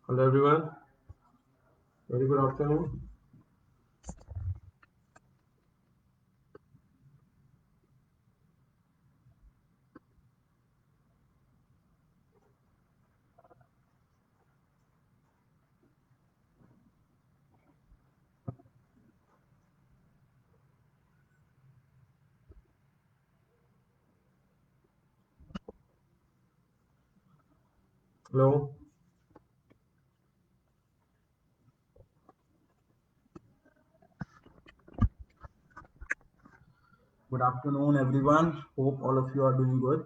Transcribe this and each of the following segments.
Hello everyone, very good afternoon. Hello. Good afternoon, everyone. Hope all of you are doing good.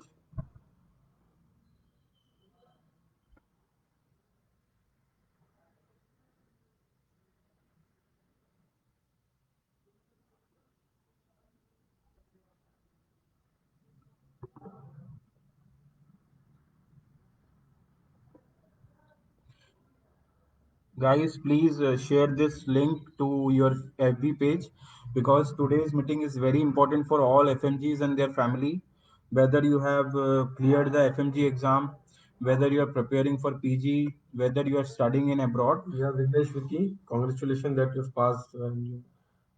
Guys, please share this link to your FB page because today's meeting is very important for all FMGs and their family. Whether you have cleared the FMG exam, whether you are preparing for PG, whether you are studying in abroad. Yeah, Vignesh Vicky, congratulations that you've passed and you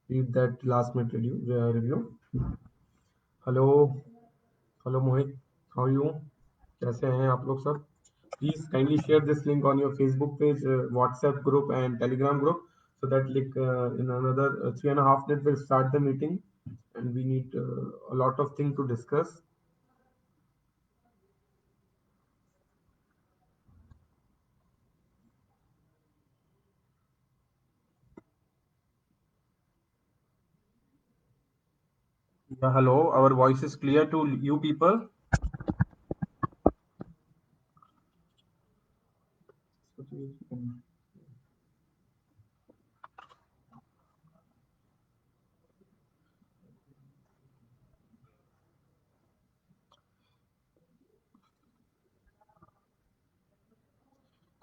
read that last minute review. Hello hello Mohit, how you? कैसे हैं आप लोग सब? Please kindly share this link on your Facebook page, WhatsApp group and Telegram group so that like in another 3.5 minutes we'll start the meeting and we need a lot of things to discuss. Yeah, hello. Our voice is clear to you people.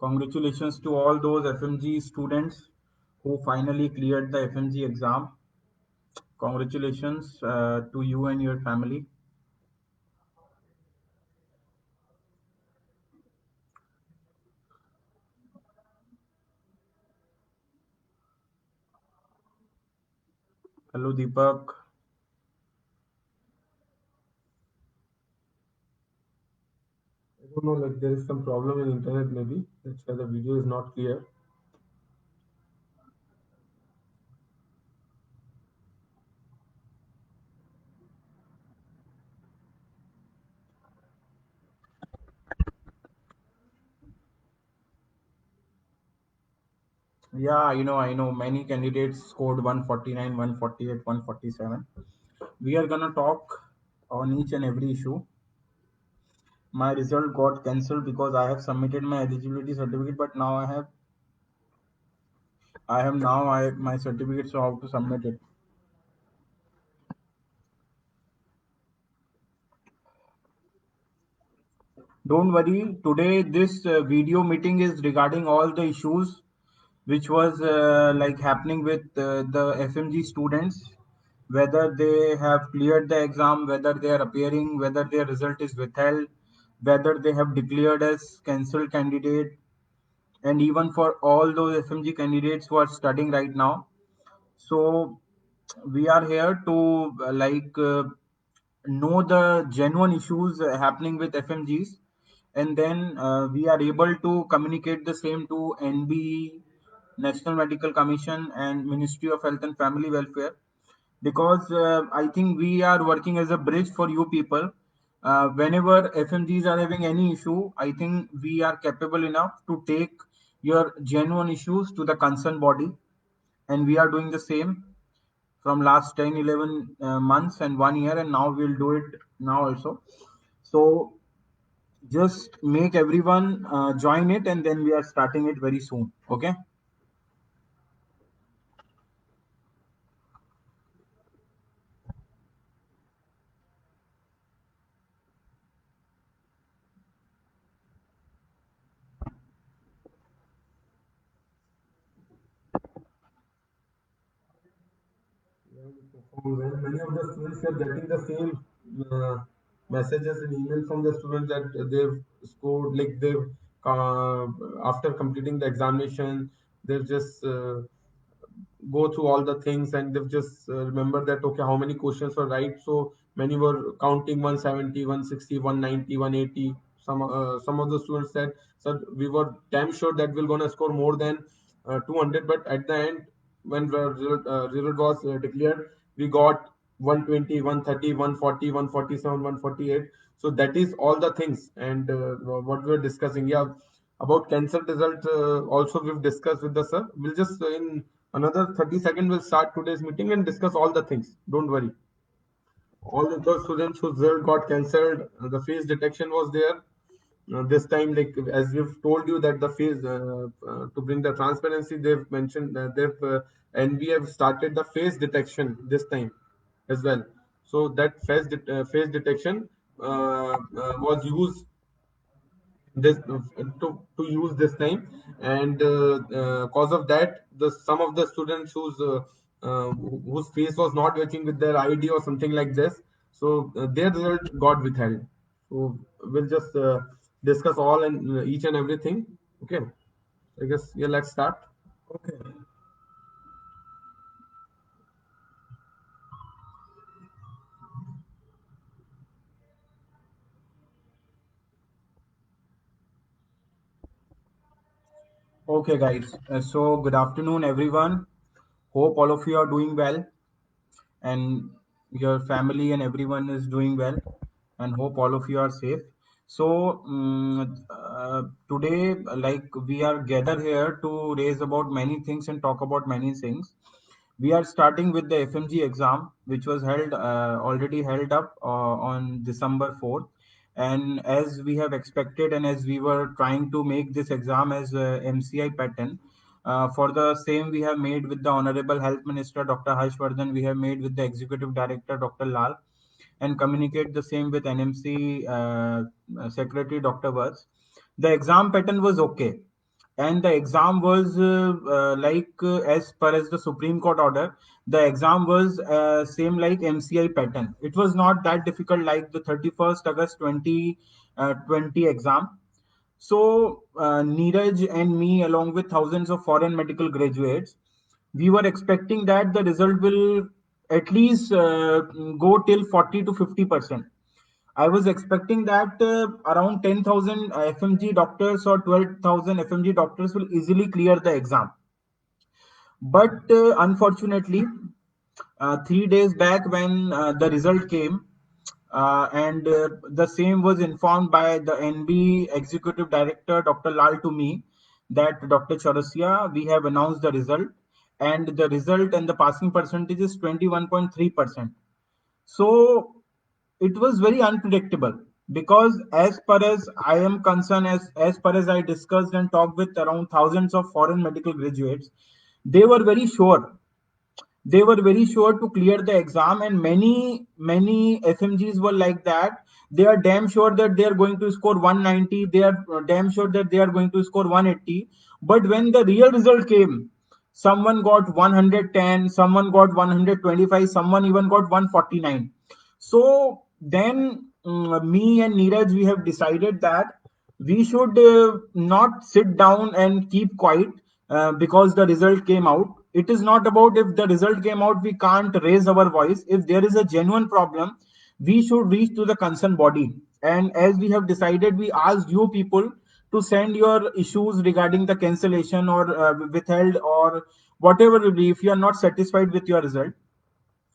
Congratulations to all those FMG students who finally cleared the FMG exam. Congratulations to you and your family. Hello, Deepak. I don't know, like there is some problem in internet maybe. That's why the video is not clear. Yeah, I know many candidates scored 149, 148, 147. We are gonna talk on each and every issue. My result got cancelled because I have submitted my eligibility certificate, but now I have now I my certificate, so how to submit it. Don't worry. Today this video meeting is regarding all the issues which was like happening with the FMG students, whether they have cleared the exam, whether they are appearing, whether their result is withheld, whether they have declared as cancelled candidate, and even for all those FMG candidates who are studying right now. So we are here to know the genuine issues happening with FMGs, and then we are able to communicate the same to NB, National Medical Commission, and Ministry of Health and Family Welfare, because I think we are working as a bridge for you people. Whenever FMGs are having any issue, I think we are capable enough to take your genuine issues to the concerned body, and we are doing the same from last 10, 11 months and 1 year, and now we'll do it now also. So just make everyone join it, and then we are starting it very soon. Okay. Yeah, we perform well. Many of the students are getting the same messages and emails from the students that they've scored, like they've after completing the examination, they've just go through all the things, and they've just remember that okay, how many questions were right. So many were counting 170, 160, 190, 180. Some of the students said, sir, we were damn sure that we're gonna score more than 200, but at the end, when the result was declared, we got 120, 130, 140, 147, 148. So that is all the things. And what we were discussing, yeah, about cancelled result, also we've discussed with the sir. We'll just in another 30 seconds we'll start today's meeting and discuss all the things. Don't worry. All the those students whose result got cancelled, the face detection was there. This time, like as we've told you that the face to bring the transparency, they've mentioned they've and we have started the face detection this time as well. So that face detection was used this to use this time, and cause of that, the some of the students whose face was not matching with their ID or something like this, so their result got withheld. So we'll just discuss all and each and everything. Okay, I guess, yeah, let's start. Okay. Okay, guys. So good afternoon, everyone. Hope all of you are doing well, and your family and everyone is doing well, and hope all of you are safe. So today, like we are gathered here to raise about many things and talk about many things. We are starting with the FMG exam, which was held already held up on December 4th. And as we have expected, and as we were trying to make this exam as a MCI pattern, for the same we have made with the Honorable Health Minister Dr. Harshvardhan, we have made with the Executive Director Dr. Lal, and communicate the same with NMC Secretary Dr. Vats. The exam pattern was okay, and the exam was as per as the Supreme Court order, the exam was same like MCI pattern. It was not that difficult like the 31st August 2020 exam. So Neeraj and me, along with thousands of foreign medical graduates, we were expecting that the result will at least go till 40 to 50%. I was expecting that around 10,000 FMG doctors or 12,000 FMG doctors will easily clear the exam. But unfortunately, 3 days back when the result came, and the same was informed by the NB Executive Director Dr. Lal to me that Dr. Chaurasia, we have announced the result, and the result and the passing percentage is 21.3%. So it was very unpredictable, because as far as I am concerned, as far as I discussed and talked with around thousands of foreign medical graduates, they were very sure. They were very sure to clear the exam, and many FMGs were like that. They are damn sure that they are going to score 190. They are damn sure that they are going to score 180. But when the real result came, someone got 110, someone got 125, someone even got 149. So then me and Neeraj, we have decided that we should not sit down and keep quiet because the result came out. It is not about if the result came out, we can't raise our voice. If there is a genuine problem, we should reach to the concerned body. And as we have decided, we asked you people to send your issues regarding the cancellation or withheld or whatever will be if you are not satisfied with your result.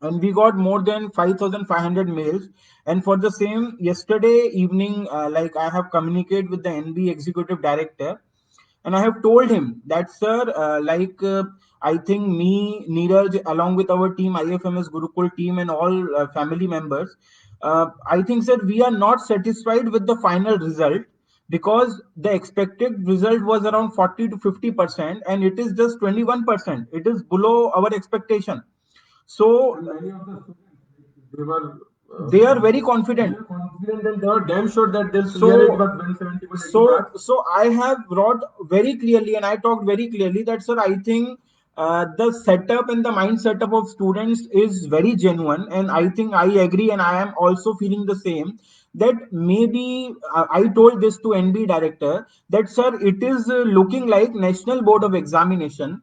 And we got more than 5,500 mails. And for the same, yesterday evening, like I have communicated with the NB executive director, and I have told him that, sir, I think me, Neeraj, along with our team, IFMS Gurukul team, and all family members, I think, sir, we are not satisfied with the final result, because the expected result was around 40 to 50%, and it is just 21%. It is below our expectation. So And many of the students, they were they are very confident. confident, and they were damn sure that they'll clear it with So 170, 180 marks. so I have wrote very clearly, and I talked very clearly that, sir, I think the setup and the mind setup of students is very genuine, and I think I agree, and I am also feeling the same. That maybe I told this to NB director that sir, it is looking like National Board of Examination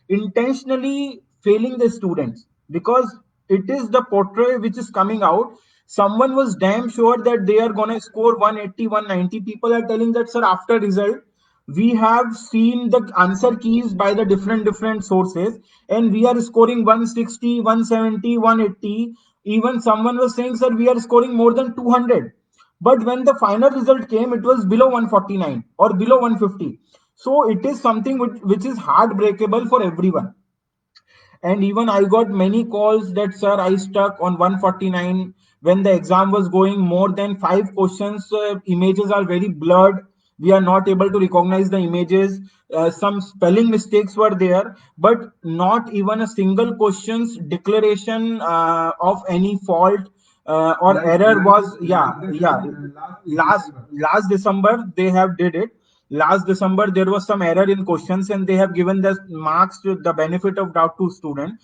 intentionally failing the students, because it is the portrait which is coming out. Someone was damn sure that they are going to score 180, 190. People are telling that sir, after result we have seen the answer keys by the different sources, and we are scoring 160, 170, 180. Even someone was saying sir, we are scoring more than 200. But when the final result came, it was below 149 or below 150. So it is something which is heartbreakable for everyone. And even I got many calls that sir, I stuck on 149 when the exam was going more than 5 questions. Images are very blurred, we are not able to recognize the images. Some spelling mistakes were there, but not even a single questions declaration of any fault or Like error was. Yeah, like this yeah, in last last December. last December they have did it. Last December there was some error in questions, and they have given the marks to the benefit of doubt to student.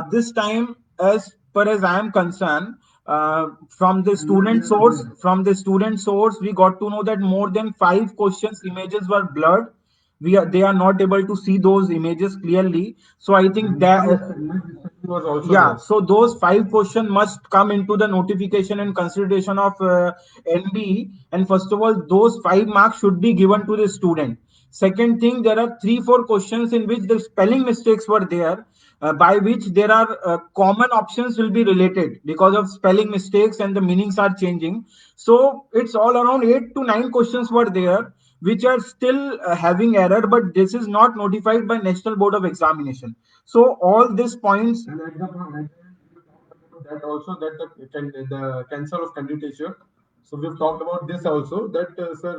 This time, as per as I am concerned, from the student source we got to know that more than 5 questions images were blurred. They are not able to see those images clearly. So I think And that misdiscussion was also yeah, there. so those 5 questions must come into the notification and consideration of NBE. And first of all, those 5 marks should be given to the student. Second thing, there are 3, 4 questions in which the spelling mistakes were there, by which there are common options will be related because of spelling mistakes and the meanings are changing. So it's all around 8 to 9 questions were there which are still having error, but this is not notified by National Board of Examination. So all these points. And at the point, we talked about that also, that the cancel of candidature. So we've talked about this also, that sir,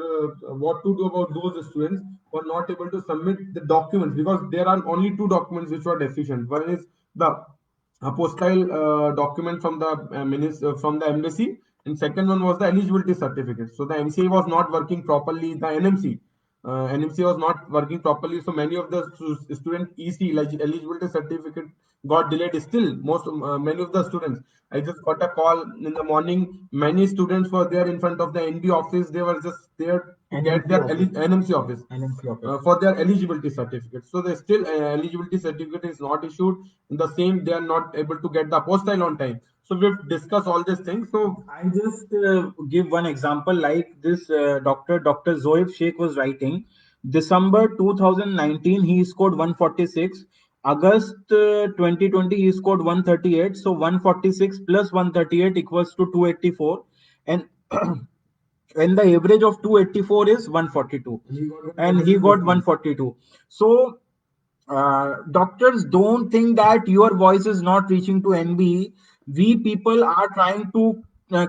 what to do about those students who are not able to submit the documents, because there are only two documents which were deficient. One is the apostille document from the from the embassy, and second one was the eligibility certificate. So the MCA was not working properly. The NMC was not working properly. So many of the student EC eligibility certificate got delayed. Still, many of the students. I just got a call in the morning. Many students were there in front of the NB office. They were just there to get NMC their office. NMC office NMC office. for their eligibility certificate. So they still eligibility certificate is not issued. In the same, they are not able to get the apostille on time. So we've discussed all these things. So I just give one example like this. Dr. Zoeb Sheikh was writing, December 2019 he scored 146. August 2020 he scored 138. So 146 plus 138 equals to 284, and and the average of 284 is 142, and he got 142. So doctors don't think that your voice is not reaching to NB. We people are trying to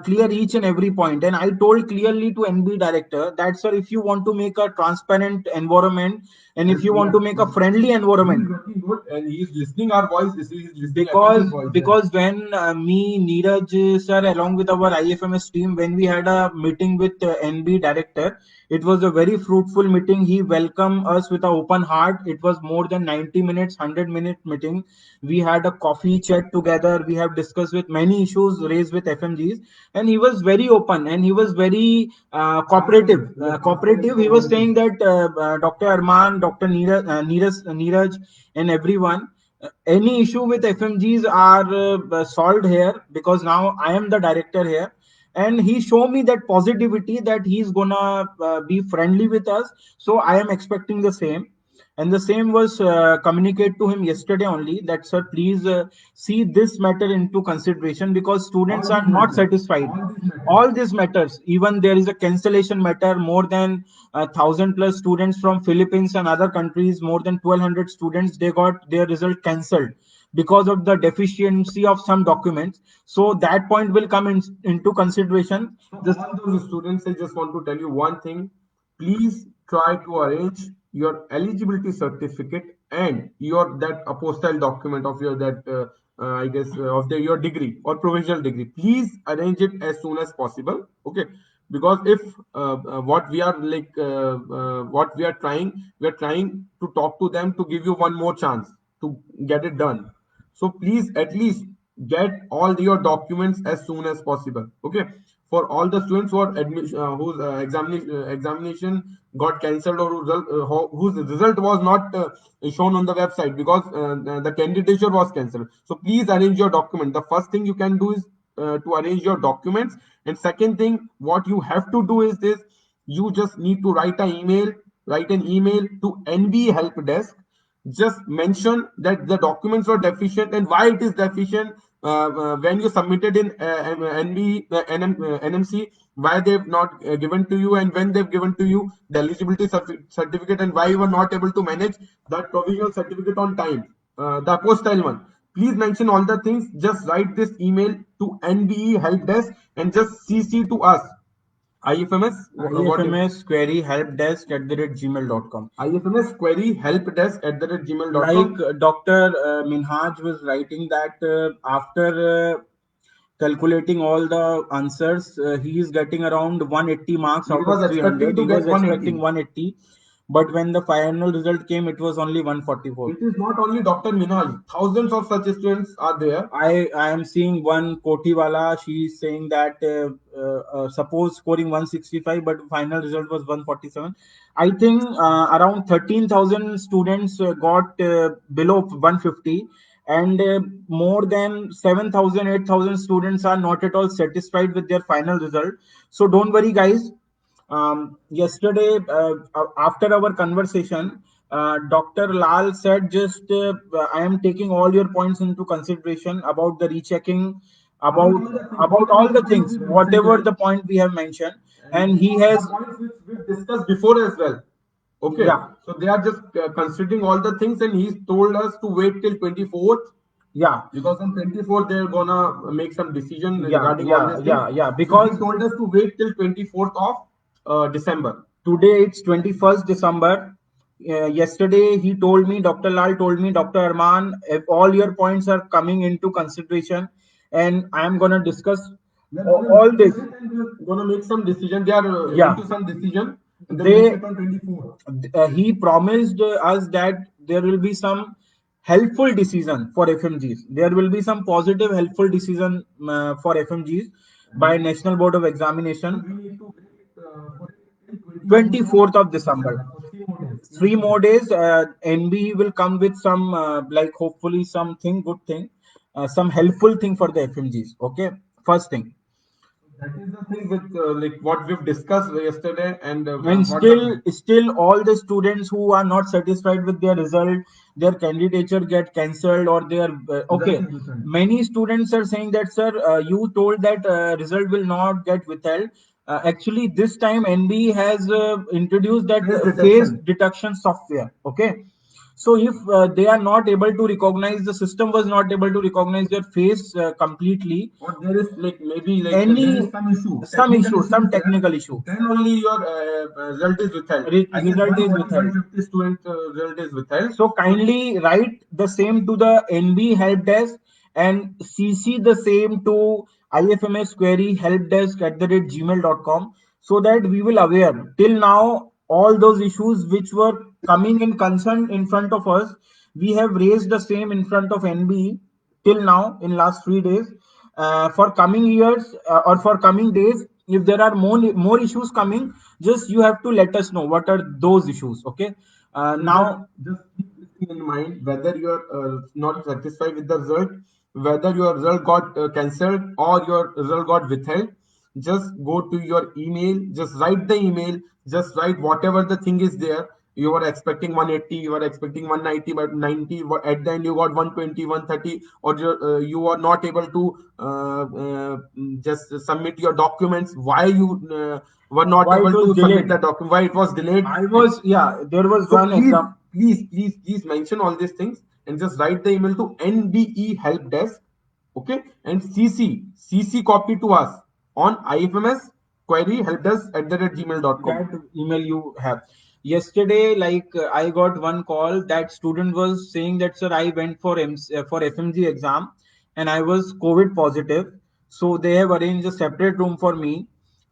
clear each and every point. And I told clearly to NB director that, sir, if you want to make a transparent environment and if and you want to yeah, make a friendly he is environment, working good, and he is listening our voice. He is listening FMG's because voice. Yeah. because when me Neeraj sir along with our IFMS team, when we had a meeting with NB director, it was a very fruitful meeting. He welcomed us with an open heart. It was more than 90 minutes, 100-minute meeting. We had a coffee chat together. We have discussed with many issues raised with FMGs, and he was very open and he was very cooperative. Transparent, yeah, transparent, Cooperative. He was cooperative. saying that Dr. Arman, Dr. Neeraj, and everyone, any issue with FMGs are solved here, because now I am the director here, and he showed me that positivity that he's gonna be friendly with us. So I am expecting the same, and the same was communicated to him yesterday only, that sir, please see this matter into consideration, because students All are these not matters. satisfied. All these matters. All these matters, even there is a cancellation matter. More than 1,000 plus students from Philippines and other countries, more than 1,200 students, they got their result cancelled because of the deficiency of some documents. So that point will come into consideration. So This. all those students, I just want to tell you one thing. Please try to arrange your eligibility certificate and your that apostille document of your that I guess of the your degree or provisional degree. Please arrange it as soon as possible. Okay, because if what we are what we are trying to talk to them to give you one more chance. to get it done. So please at least get all your documents as soon as possible. Okay, for all the students who are whose examination got cancelled, or whose result was not shown on the website because the candidature was cancelled. So please arrange your document. The first thing you can do is to arrange your documents, and second thing what you have to do is this: you just need to write an email to NB help desk. Just mention that the documents were deficient and why it is deficient, when you submitted in NMC, why they've not given to you, and when they've given to you the eligibility certificate, and why you were not able to manage that provisional certificate on time, the apostille one. Please mention all the things. Just write this email to NBE help desk and just CC to us. IFMS, what is IFMS query helpdesk at the rate gmail.com. IFMS query help desk at the rate gmail.com. Like Dr. Minhaj was writing that after calculating all the answers, he is getting around 180 marks He out was of expecting 300. to He get was 180. expecting 180, but when the final result came, it was only 144. It is not only Dr. Minhaj. Thousands of such students are there. I am seeing one Kotiwala. She is saying that suppose scoring 165, but final result was 147. I think around 13,000 students got below 150, and more than 7,000, 8,000 students are not at all satisfied with their final result. So don't worry, guys. Yesterday, after our conversation, Dr. Lal said, just I am taking all your points into consideration about the rechecking, about all the things, whatever the point we have mentioned, and he has, the points which we discussed before as well. Okay, yeah, so they are just considering all the things, and he's told us to wait till 24th, yeah, because on 24th they're gonna make some decision yeah, regarding all yeah, these things. yeah, yeah, So he because told us to wait till 24th of December. today it's 21st December. Yesterday he told me, Dr. Lal told me, Dr. Arman, if all your points are coming into consideration, and I am gonna discuss all this. We're gonna make some decision. They are Yeah, into some decision, and then they make it on 24th. he promised us that there will be some helpful decision for FMGs. There will be some positive helpful decision for FMGs by National Board of Examination. We need to wait for 24th of December. for 3 more days. 3 more days. NB will come with some like hopefully something good thing, some helpful thing for the FMGs. Okay, first thing. That is the thing with like what we've discussed yesterday, and And what the still all the students who are not satisfied with their result, their candidature get cancelled, or their okay, many students are saying that, sir, you told that result will not get withheld. Actually this time NB has introduced that face detection software. Okay, so if they are not able to recognize, the system was not able to recognize their face completely, or there is like maybe like any there is some issue, some issue, is some there, technical issue, then only your result is withheld. I guess result is 140, withheld. 150 student result is withheld. So kindly write the same to the NB help desk and CC the same to IFMS query help desk at the rate gmail.com, so that we will aware. Till now, all those issues which were coming in concern in front of us, we have raised the same in front of NB till now in last 3 days. For coming years or for coming days, if there are more issues coming, just you have to let us know what are those issues. Okay, now Just keep this thing in mind, whether you are not satisfied with the result, whether your result got cancelled or your result got withheld. Just go to your email, just write the email, just write whatever the thing is there. You were expecting 180, you were expecting 190, but 90, at the end you got 120, 130, or you are not able to just submit your documents. Why you were not why it able was to submit delayed? the document? Why it was delayed? I was, yeah, there was So one exam. please mention all these things and just write the email to NBE help desk, okay, and CC copy to us on IFMS query help desk at the rate gmail.com. That email you have. Yesterday, like I got one call that student was saying that, sir, I went for for FMG exam and I was COVID positive. So they have arranged a separate room for me,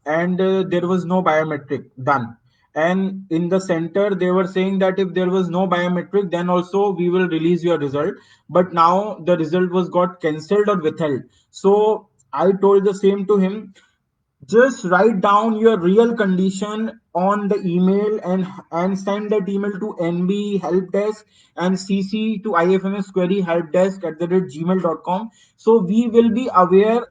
and there was no biometric done. and in the center they were saying that if there was no biometric, then also we will release your result. But now the result was got cancelled or withheld. So I told the same to him, just write down your real condition on the email and send that email to NB help desk and CC to IFMS query help desk at the rate gmail.com. So we will be aware,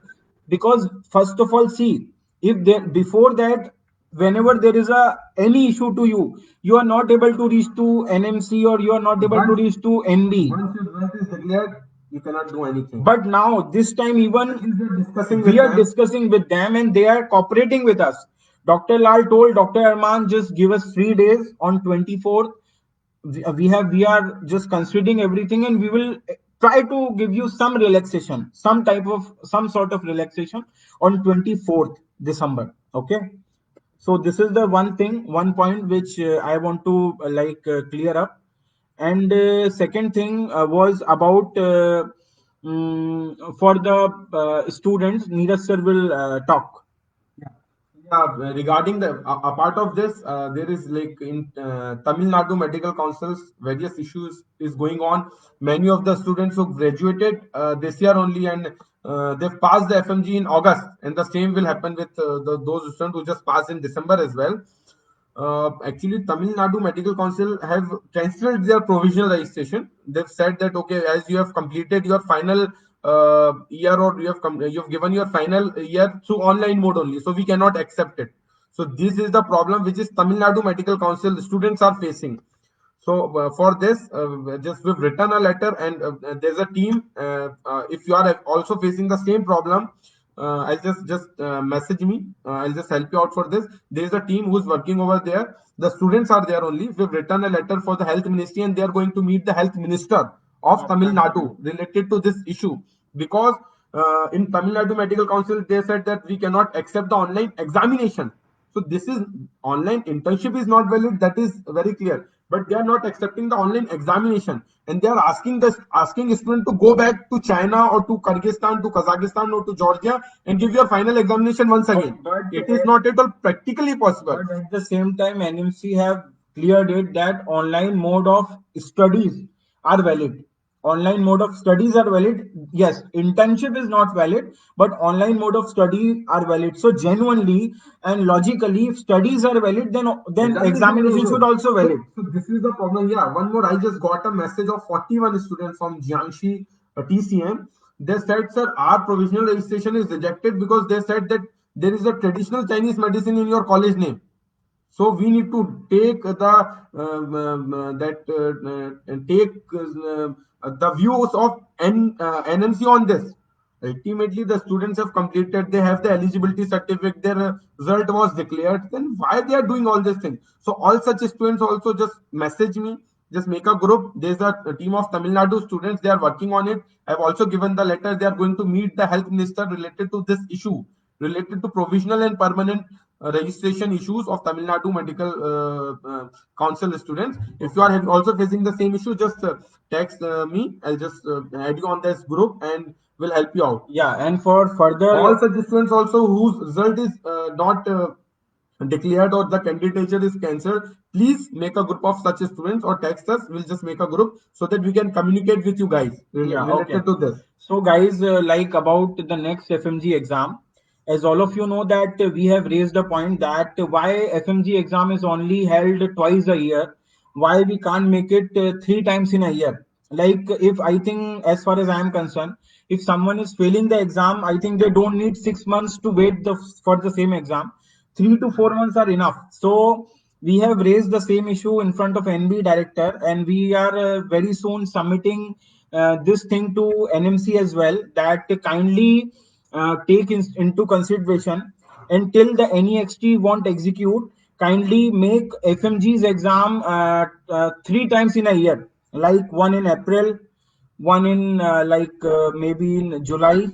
because first of all, see, if there before that, whenever there is a any issue to you, you are not able to reach to NMC or you are not able to Once reach to NB. once your result is declared, you cannot do anything. But now this time even At least we're discussing we with are them. discussing with them and they are cooperating with us. Dr. Lal told Dr. Arman, just give us 3 days. On 24th we are just considering everything and we will try to give you some relaxation, some sort of relaxation on 24th December. Okay, so this is the one point which I want to clear up. And second thing was about for the students, Neeraj sir will talk. Yeah, regarding the a part of this, there is like in Tamil Nadu Medical Council's various issues is going on. Many of the students who graduated this year only and they've passed the FMG in August, and the same will happen with those students who just passed in December as well. Actually, Tamil Nadu Medical Council have cancelled their provisional registration. They've said that okay, as you have completed your final year or you've given your final year through online mode only, so we cannot accept it. So this is the problem which is Tamil Nadu Medical Council students are facing. So for this, just we've written a letter, and there's a team. If you are also facing the same problem, I'll just message me. I'll just help you out for this. There is a team who's working over there. The students are there only. We've written a letter for the health ministry, and they are going to meet the health minister of Tamil Nadu related to this issue, because in Tamil Nadu Medical Council they said that we cannot accept the online examination. So this is online internship is not valid. That is very clear. But they are not accepting the online examination, and they are asking student to go back to China or to Kyrgyzstan, to Kazakhstan or to Georgia and give your final examination once again. But It is not at all practically possible. But at the same time, NMC have cleared it that online mode of studies are valid. Online mode of studies are valid. Yes, internship is not valid, but online mode of study are valid. So genuinely and logically, if studies are valid, then examination should also valid. So this is the problem. Yeah, one more. I just got a message of 41 students from Jiangxi TCM. They said, sir, our provisional registration is rejected because they said that there is a traditional Chinese medicine in your college name. So we need to take the views of NMC on this. Ultimately, the students have completed, they have the eligibility certificate, their result was declared. Then why they are doing all these things? So all such students also just message me, just make a group. There's a team of Tamil Nadu students, they are working on it. I've also given the letter. They are going to meet the health minister related to this issue, related to provisional and permanent registration issues of Tamil Nadu Medical Council students. If you are also facing the same issue, just text me. I'll just add you on this group and will help you out. Yeah, and for further All such students also whose result is not declared or the candidature is cancelled, please make a group of such students or text us. We'll just make a group so that we can communicate with you guys related to this. So, guys, like about the next FMG exam, as all of you know that we have raised a point that why FMG exam is only held twice a year, why we can't make it 3 times in a year. Like if I think, as far as I am concerned, if someone is failing the exam, I think they don't need 6 months to wait for the same exam. 3 to 4 months are enough. So we have raised the same issue in front of NB director, and we are very soon submitting this thing to NMC as well, that kindly take into consideration until the NEXT won't execute. Kindly make FMG's exam 3 times in a year, like one in April, one in maybe in July,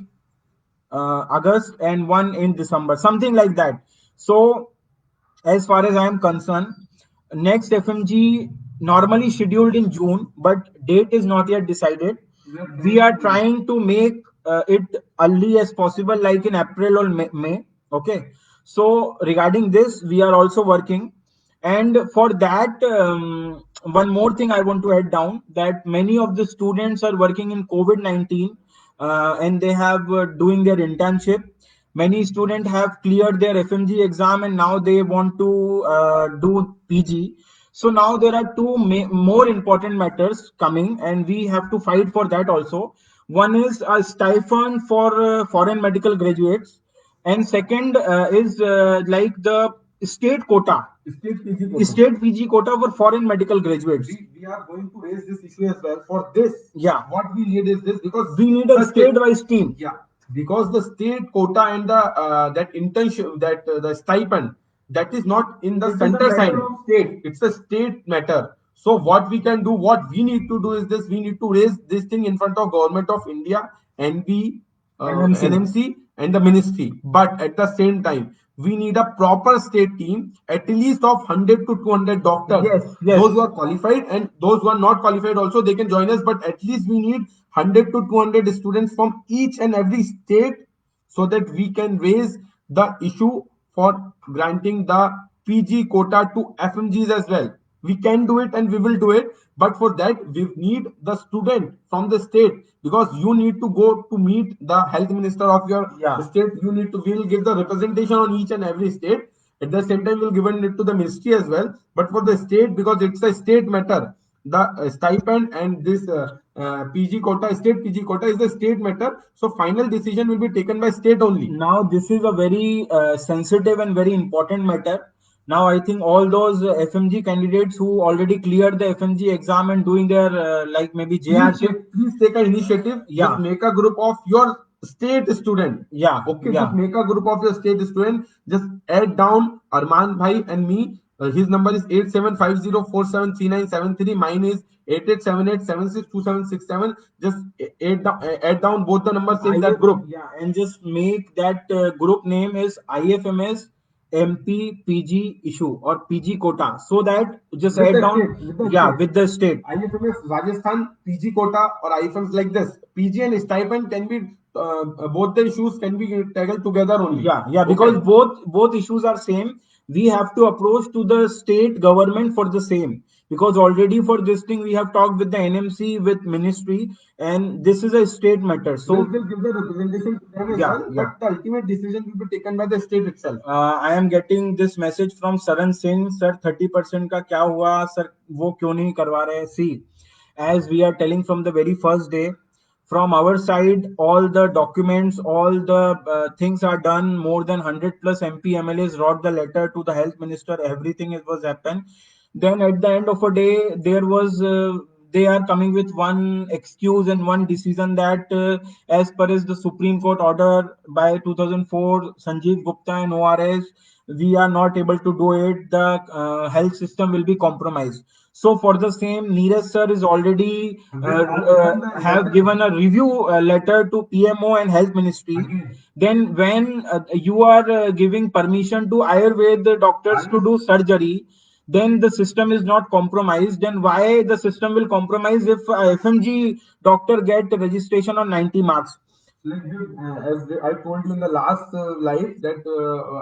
August, and one in December, something like that. So as far as I am concerned, next FMG normally scheduled in June, but date is not yet decided. We are trying to make it early as possible, like in April or May. Okay. So regarding this, we are also working. And for that, one more thing I want to add down, that many of the students are working in COVID-19, and they have doing their internship. Many students have cleared their FMG exam and now they want to do PG. So now there are two more important matters coming, and we have to fight for that also. One is a stipend for foreign medical graduates, and second is like the state quota, State PG quota. state PG quota for foreign medical graduates. We are going to raise this issue as well. For this, Yeah, what we need is this, because we need a state-wise team. yeah, because the state quota and the that internship, that the stipend, that is not in the It is a center matter side. of state. It's a state matter. So what we can do, what we need to do is this: we need to raise this thing in front of government of India, NB, NMC. NMC, and the ministry. But at the same time, we need a proper state team, at least of 100 to 200 doctors. Yes, yes. Those who are qualified and those who are not qualified also, they can join us. But at least we need 100 to 200 students from each and every state, so that we can raise the issue for granting the PG quota to FMGs as well. We can do it and we will do it, but for that we need the student from the state, because you need to go to meet the health minister of your state. You need to, we will give the representation on each and every state. At the same time, we'll give it to the ministry as well. But for the state, because it's a state matter, the stipend and this PG quota, state PG quota is the state matter. So final decision will be taken by state only. Now this is a very sensitive and very important matter. Now I think all those FMG candidates who already cleared the FMG exam and doing their like maybe JRC, please take an initiative. Yeah. Just make a group of your state student. Yeah. Okay, Yeah. just make a group of your state student. Just add down Arman Bhai and me. His number is 8750473973. Mine is 8878762767. Just add down both the numbers in that group. Yeah, and just make that group name is IFMS MP PG issue or PG quota, so that just With add the down. state, with the Yeah, state. with the state. IFMS Rajasthan PG quota or IFMs like this. PG and stipend can be both the issues can be tackled together only. Yeah, yeah, because both issues are same. We have to approach to the state government for the same, because already for this thing we have talked with the NMC, with ministry, and this is a state matter. So we'll give the representation to them as Yeah, well, yeah. but the ultimate decision will be taken by the state itself. I am getting this message from Saran Singh, sir 30% का क्या हुआ sir, वो क्यों नहीं करवा रहे? See, as we are telling from the very first day, from our side all the documents, all the things are done. More than 100 plus MP MLAs wrote the letter to the health minister. Everything it was happened. Then at the end of a day, there was they are coming with one excuse and one decision that as per as the Supreme Court order by 2004, Sanjeev Gupta and ORS, we are not able to do it. The health system will be compromised. So for the same, Neeraj sir is already have given a review letter to PMO and Health Ministry. Again. Then when you are giving permission to Ayurveda doctors to do surgery, then the system is not compromised. Then why the system will compromise if FMG doctor get registration on 90 marks? Like as I told you in the last live, that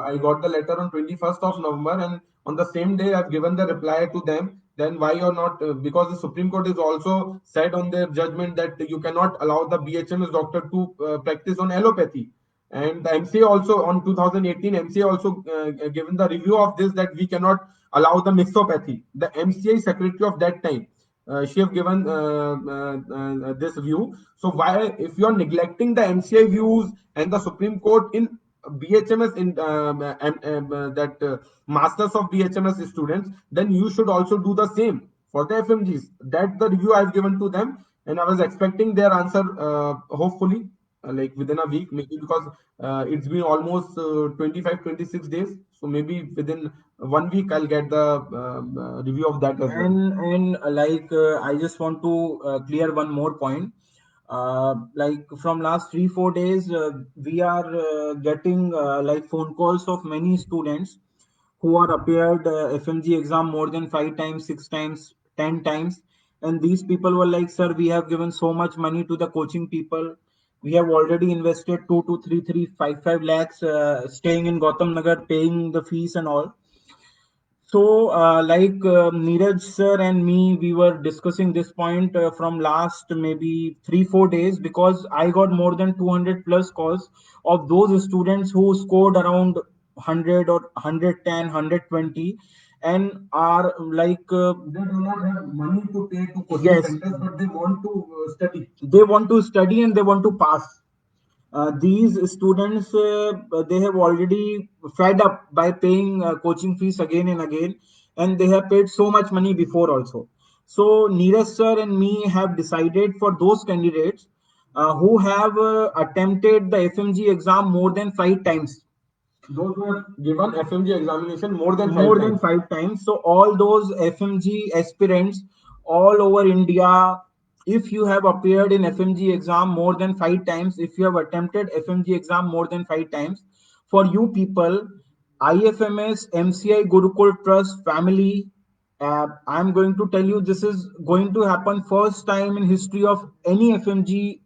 I got the letter on 21st of November, and on the same day I've given the reply to them. Then why or not? Because the Supreme Court is also said on their judgment that you cannot allow the BHMS doctor to practice on allopathy. And the MCA also on 2018, MCA also given the review of this, that we cannot allow the mixopathy. The MCA secretary of that time, she have given this view. So why, if you are neglecting the MCI views and the Supreme Court in BHMS, in that masters of BHMS students, then you should also do the same for the FMGs. That the review I've given to them, and I was expecting their answer hopefully like within a week, maybe, because it's been almost 25-26 days. So maybe within 1 week I'll get the review of that as well. And like I just want to clear one more point. Like from last 3-4 days, we are getting like phone calls of many students who are appeared FMG exam more than 5 times, 6 times, 10 times, and these people were like, sir, we have given so much money to the coaching people. We have already invested 2 to 3, 3, 5 lakhs staying in Gautam Nagar, paying the fees and all. So, Neeraj sir and me, we were discussing this point from last maybe 3 4 days, because I got more than 200 plus calls of those students who scored around 100 or 110, 120, and are They do not have money to pay to coaching yes, centers, but they want to study. they want to study and they want to pass. These students, they have already fed up by paying coaching fees again and again, and they have paid so much money before also. So Neeraj sir and me have decided for those candidates who have attempted the FMG exam more than 5 times. Those who have given FMG examination more than five More than times. 5 times. So all those FMG aspirants all over India, if you have appeared in FMG exam more than 5 times, if you have attempted FMG exam more than 5 times, for you people, IFMS MCI Gurukul Trust family, I'm going to tell you, this is going to happen first time in history of any FMG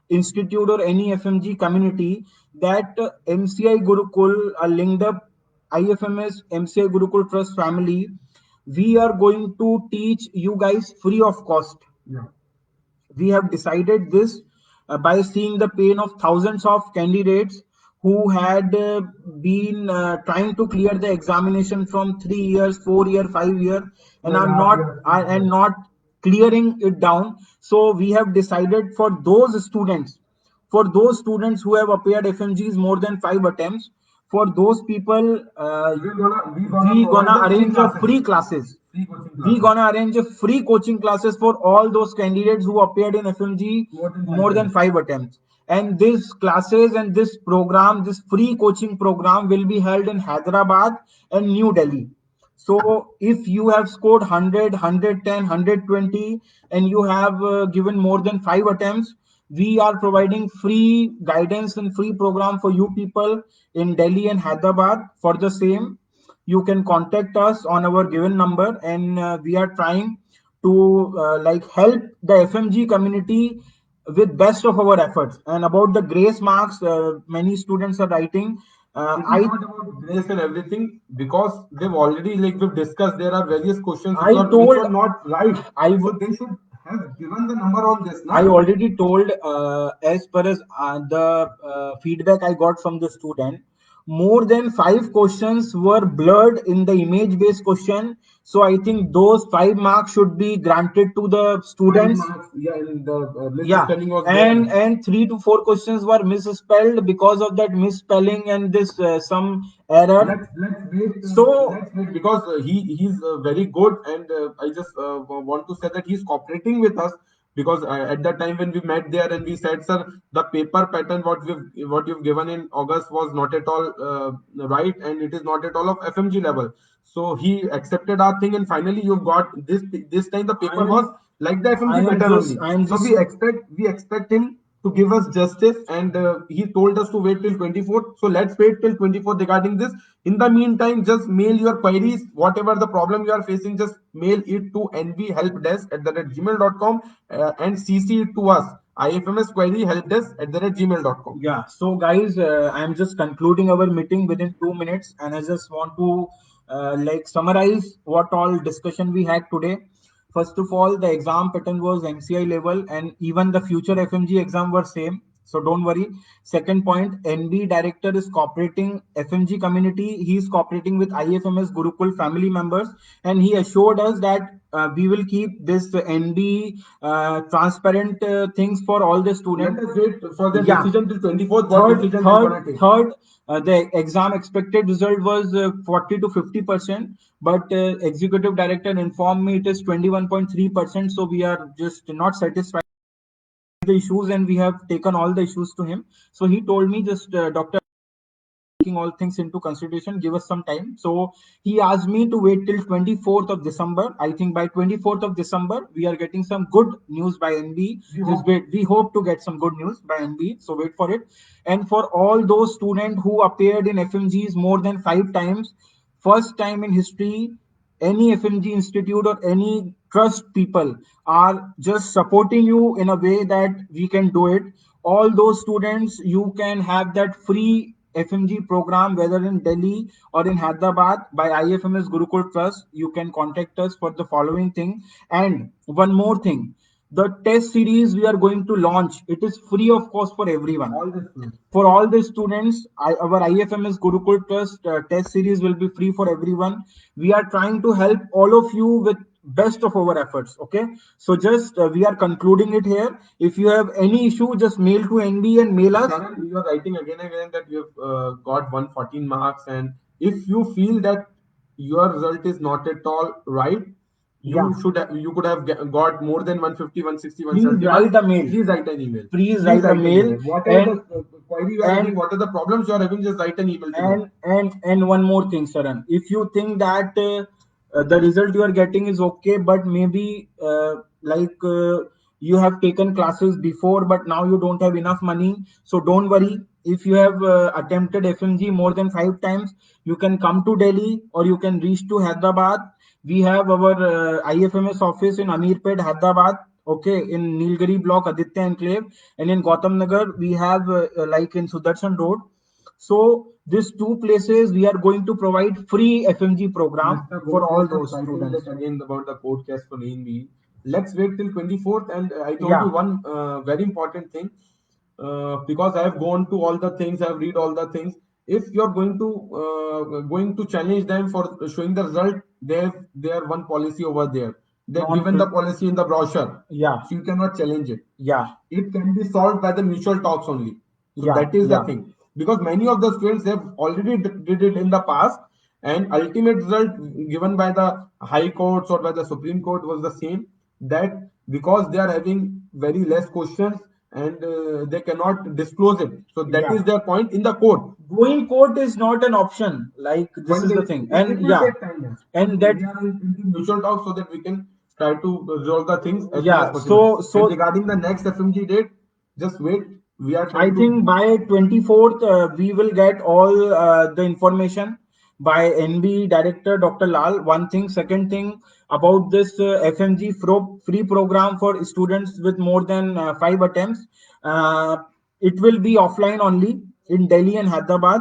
institute or any FMG community, that MCI Gurukul linked up IFMS MCI Gurukul Trust family. We are going to teach you guys free of cost. Yeah. We have decided this by seeing the pain of thousands of candidates who had been trying to clear the examination from 3 years, 4 year, 5 year, and One are and a half not years, and 2 years. not clearing it down. So we have decided for those students who have appeared FMGs more than 5 attempts, for those people, We gonna we provide gonna them free arrange a classes, free classes. free coaching We classes, gonna arrange a free coaching classes for all those candidates who appeared in FMG more than five more than times. 5 attempts. And this classes and this program, this free coaching program, will be held in Hyderabad and New Delhi. So if you have scored 100, 110, 120, and you have given more than 5 attempts, we are providing free guidance and free program for you people in Delhi and Hyderabad. For the same, you can contact us on our given number, and we are trying to help the FMG community with best of our efforts. And about the grace marks, many students are writing. It is I not about grace and everything, because they've already, like we've discussed, there are various questions I which told were not right. I So they should have given the number on this, I na? already told, as per as the feedback I got from the student, more than 5 questions were blurred in the image-based question. So I think those 5 marks should be granted to the Five students. marks, yeah, and the Yeah, misspelling was there. and 3 to 4 questions were misspelled. Because of that misspelling and this some error. So Let's wait, because he's very good, and I just want to say that he's cooperating with us, because at that time when we met there and we said, sir, the paper pattern what you've given in August was not at all right, and it is not at all of FMG level. So he accepted our thing, and finally you've got this time the I paper was am like the I FMG am pattern just only. I am So just we expect him to give us justice, and he told us to wait till 24th. So let's wait till 24th regarding this. In the meantime, just mail your queries, whatever the problem you are facing, just mail it to nbhelpdesk@gmail.com, and CC it to us, ifms query helpdesk@gmail.com. Yeah, so guys, I'm just concluding our meeting within 2 minutes, and I just want to summarize what all discussion we had today. First of all, the exam pattern was MCI level, and even the future FMG exam were same. So don't worry. Second point, NB director is cooperating FMG community. He is cooperating with IFMS Gurukul family members, and he assured us that we will keep this NB transparent things for all the Let students. us wait for the Yeah. decision till 24th, what Third, decision they're third, going to take. third, the exam expected result was 40 to 50%, but executive director informed me it is 21.3%. So we are just not satisfied with the issues, and we have taken all the issues to him. So he told me, just Doctor, taking all things into consideration, give us some time. So he asked me to wait till 24th of December. I think by 24th of December, we are getting some good news by NB. Just wait. We hope to get some good news by NB. So wait for it. And for all those students who appeared in FMGs more than 5 times, first time in history, any FMG institute or any trust people are just supporting you in a way that we can do it. All those students, you can have that free FMG program, whether in Delhi or in Hyderabad, by IFMS Gurukul Trust, you can contact us for the following thing. And one more thing, the test series we are going to launch, it is free of cost for everyone. All the students. For all the students, our IFMS Gurukul Trust test series will be free for everyone. We are trying to help all of you with best of our efforts. Okay, so just we are concluding it here. If you have any issue, just mail to NB and mail us. Sharan, you are writing again and again that you have got 114 marks, and if you feel that your result is not at all right, Yeah, you could have got more than 150, 160, please 170 write marks. a mail. Please write an email. Please Please write a write an mail. email. Whatever and the query you are having, and what are the problems you are having, just write an email to me. and one more thing, Saran. If you think that the result you are getting is okay, but maybe you have taken classes before, but now you don't have enough money, so don't worry. If you have attempted FMG more than 5 times, you can come to Delhi or you can reach to Hyderabad. We have our IFMS office in Amirpet, Hyderabad. Okay, in Nilgiri block, Aditya Enclave, and in Gautam Nagar we have like in Sudarshan Road. So these two places we are going to provide free FMG program Mr. for all Gokul, just those writing students. that again about the podcast for AIMB. Let's wait till 24th. And I told Yeah, you one very important thing, because I have gone to all the things, I have read all the things. If you're going to challenge them for showing the result, they have one policy over there. They've non given the policy in the brochure, yeah, so you cannot challenge it. yeah, It can be solved by the mutual talks only. So yeah, that is the yeah, thing. Because many of the students have already did it in the past, and ultimate result given by the high courts or by the Supreme Court was the same. That because they are having very less questions, and they cannot disclose it. So that yeah. is their point in the court. Going court is not an option. Like this One is day the thing, it and will yeah, take time. Yes. and that We are into mutual talk so that we can try to resolve the things as soon as yeah. possible. And So regarding the next FMG date, just wait. We are I trying to. think by 24th, we will get all the information by NB Director Dr. Lal. One thing. Second thing about this FMG free program for students with more than 5 attempts. Uh, it will be offline only in Delhi and Hyderabad.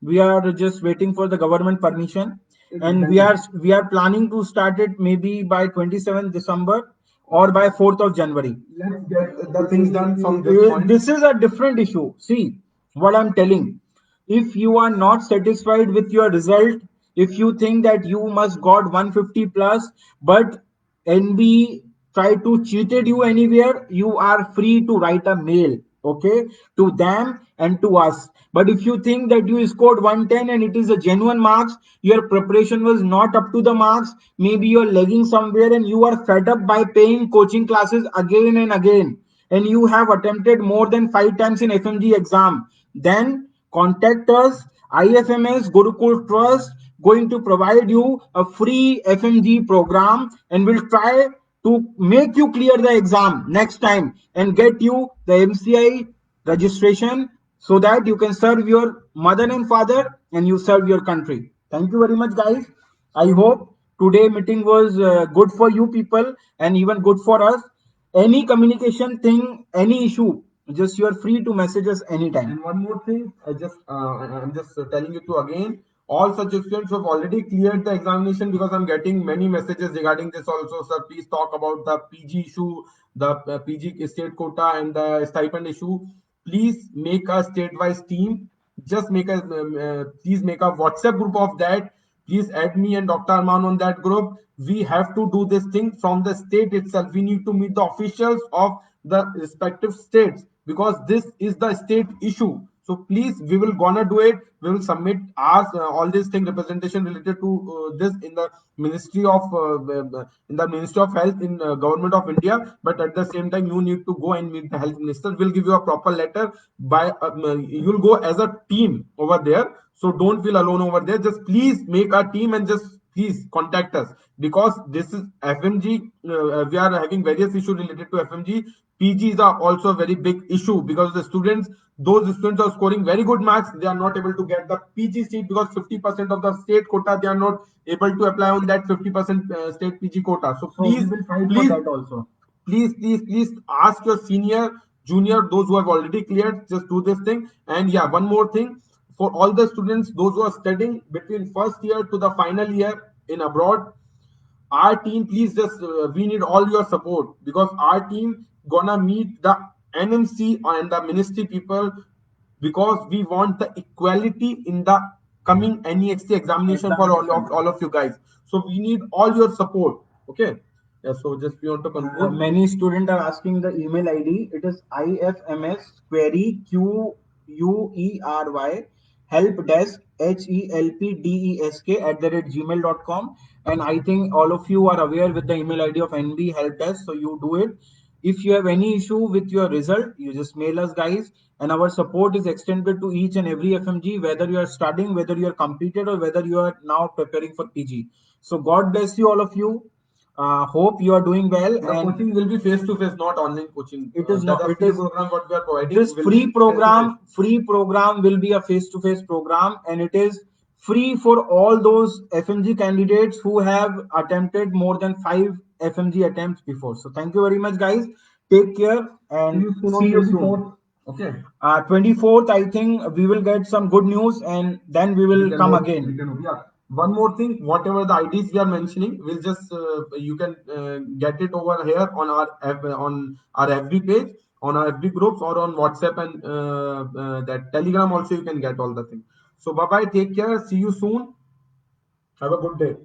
We are just waiting for the government permission, and Exactly. we are planning to start it maybe by 27th December or by 4th of January. Let's get the things done from this point. This is a different issue. See what I'm telling. If you are not satisfied with your result, if you think that you must got 150 plus, but NB try to cheated you anywhere, you are free to write a mail, okay, to them and to us. But if you think that you scored 110 and it is a genuine marks, your preparation was not up to the marks, maybe you're lagging somewhere and you are fed up by paying coaching classes again and again, and you have attempted more than 5 times in FMG exam, then contact us. IFMS Gurukul Trust going to provide you a free FMG program, and will try to make you clear the exam next time and get you the MCI registration so that you can serve your mother and father and you serve your country. Thank you very much, guys. I hope today meeting was good for you people and even good for us. Any communication thing, any issue, just you are free to message us anytime. And one more thing, I'm just telling you to again, all such students who have already cleared the examination, because I'm getting many messages regarding this also. Sir, please talk about the PG issue, the PG state quota and the stipend issue. Please make a state-wise team. Just make a please make a WhatsApp group of that. Please add me and Dr. Arman on that group. We have to do this thing from the state itself. We need to meet the officials of the respective states, because this is the state issue. So please, we will gonna do it. We will submit our all these thing representation related to this in the Ministry of Health in Government of India. But at the same time, you need to go and meet the health minister. We'll give you a proper letter by you'll go as a team over there. So don't feel alone over there. Just please make a team and just please contact us, because this is FMG. We are having various issues related to FMG. PGs are also a very big issue, because those students are scoring very good marks. They are not able to get the PG seat because 50% of the state quota, they are not able to apply on that 50% state PG quota. So So we please, will fight for please, that also. please ask your senior, junior, those who have already cleared, just do this thing. And yeah, one more thing, for all the students, those who are studying between first year to the final year in abroad, our team, please just we need all your support, because our team gonna meet the NMC and the ministry people, because we want the equality in the coming NEXT examination for all of you guys. So we need all your support. Okay. Yeah, so just we want to conclude. Many students are asking the email ID. It is ifms query query help desk helpdesk@gmail.com. And I think all of you are aware with the email ID of NB help desk, so you do it. If you have any issue with your result, you just mail us, guys, and our support is extended to each and every FMG, whether you are studying, whether you are completed, or whether you are now preparing for PG. So God bless you, all of you. Hope you are doing well. The And coaching will be face to face, not online coaching. it is not. The It free is program what we are providing. this will free be program. face-to-face. Free program will be a face-to-face program, and it is free for all those FMG candidates who have attempted more than 5 FMG attempts before. So thank you very much, guys. Take care and see you soon. Okay. 24th, I think we will get some good news, and then we will come again. Yeah. One more thing, whatever the IDs we are mentioning, we'll just you can get it over here on our FB page, on our FB groups, or on WhatsApp and that Telegram also. You can get all the things. So bye bye. Take care. See you soon. Have a good day.